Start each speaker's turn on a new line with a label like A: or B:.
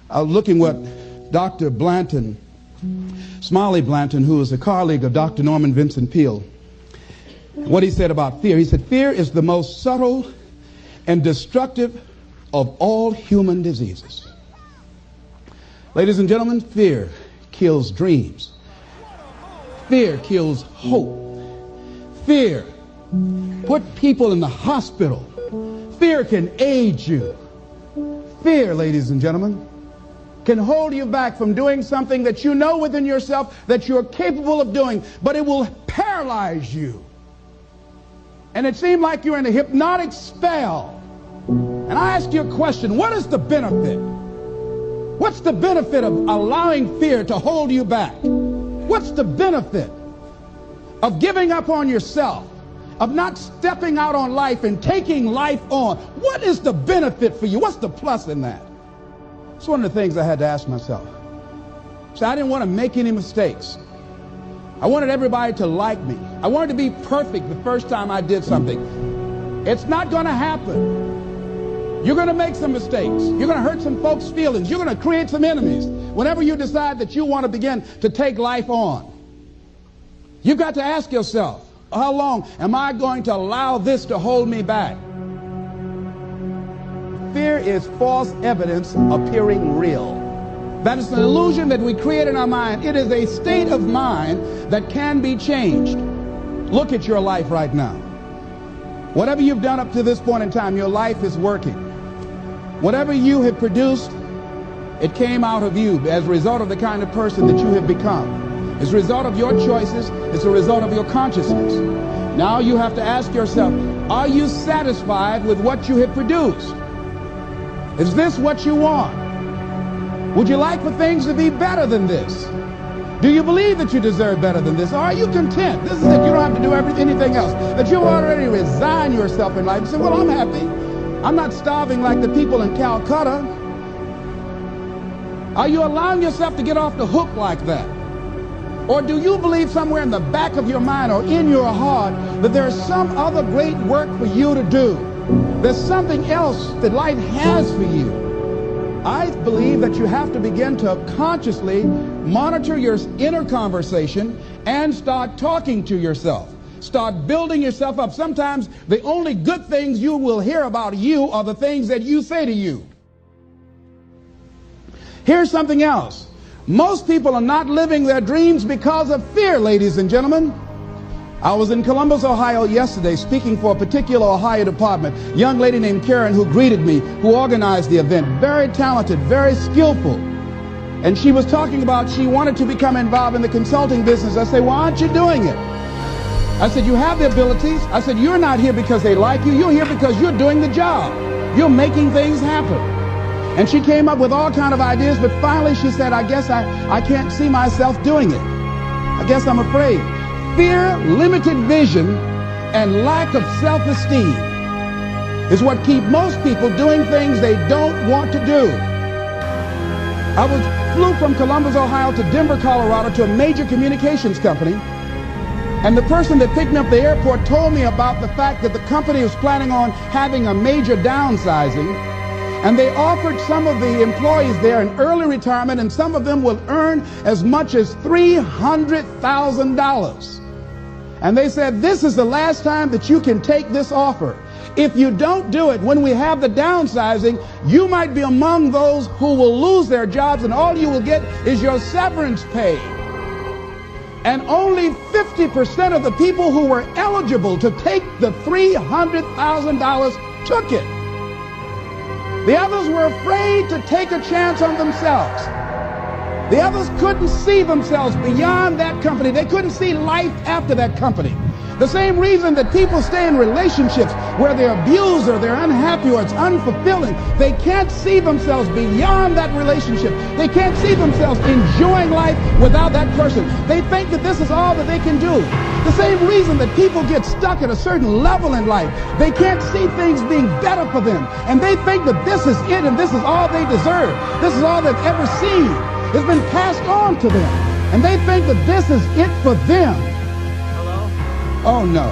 A: I was looking what Dr. Blanton, Smiley Blanton, who is a colleague of Dr. Norman Vincent Peale, what he said about fear. He said, fear is the most subtle and destructive of all human diseases. Ladies and gentlemen, fear kills dreams. Fear kills hope. Fear puts people in the hospital. Fear can age you. Fear, ladies and gentlemen, can hold you back from doing something that you know within yourself that you're capable of doing, but it will paralyze you. And it seemed like you're in a hypnotic spell. And I ask you a question, what is the benefit? What's the benefit of allowing fear to hold you back? What's the benefit of giving up on yourself, of not stepping out on life and taking life on? What is the benefit for you? What's the plus in that? It's one of the things I had to ask myself. So I didn't want to make any mistakes. I wanted everybody to like me. I wanted to be perfect the first time I did something. It's not going to happen. You're going to make some mistakes. You're going to hurt some folks' feelings. You're going to create some enemies whenever you decide that you want to begin to take life on. You've got to ask yourself, how long am I going to allow this to hold me back? Fear is false evidence appearing real. That is an illusion that we create in our mind. It is a state of mind that can be changed. Look at your life right now. Whatever you've done up to this point in time, your life is working. Whatever you have produced, it came out of you as a result of the kind of person that you have become. It's a result of your choices. It's a result of your consciousness. Now you have to ask yourself, are you satisfied with what you have produced? Is this what you want? Would you like for things to be better than this? Do you believe that you deserve better than this? Or are you content? This is that you don't have to do anything else. That you already resign yourself in life and say, well, I'm happy. I'm not starving like the people in Calcutta. Are you allowing yourself to get off the hook like that? Or do you believe somewhere in the back of your mind or in your heart that there's some other great work for you to do? There's something else that life has for you. I believe that you have to begin to consciously monitor your inner conversation and start talking to yourself. Start building yourself up. Sometimes the only good things you will hear about you are the things that you say to you. Here's something else. Most people are not living their dreams because of fear, ladies and gentlemen. I was in Columbus, Ohio yesterday speaking for a particular Ohio department. A young lady named Karen who greeted me, who organized the event. Very talented, very skillful. And she was talking about she wanted to become involved in the consulting business. I said, why aren't you doing it? I said, you have the abilities. I said, you're not here because they like you. You're here because you're doing the job. You're making things happen. And she came up with all kinds of ideas, but finally she said, I guess I can't see myself doing it. I guess I'm afraid. Fear, limited vision, and lack of self-esteem is what keep most people doing things they don't want to do. I flew from Columbus, Ohio to Denver, Colorado to a major communications company. And the person that picked me up at the airport told me about the fact that the company was planning on having a major downsizing. And they offered some of the employees there an early retirement, and some of them will earn as much as $300,000. And they said, this is the last time that you can take this offer. If you don't do it, when we have the downsizing, you might be among those who will lose their jobs, and all you will get is your severance pay. And only 50% of the people who were eligible to take the $300,000 took it. The others were afraid to take a chance on themselves. The others couldn't see themselves beyond that company. They couldn't see life after that company. The same reason that people stay in relationships where they're abused or they're unhappy or it's unfulfilling. They can't see themselves beyond that relationship. They can't see themselves enjoying life without that person. They think that this is all that they can do. The same reason that people get stuck at a certain level in life. They can't see things being better for them. And they think that this is it and this is all they deserve. This is all they've ever seen. It's been passed on to them. And they think that this is it for them.
B: Hello?
A: Oh, no.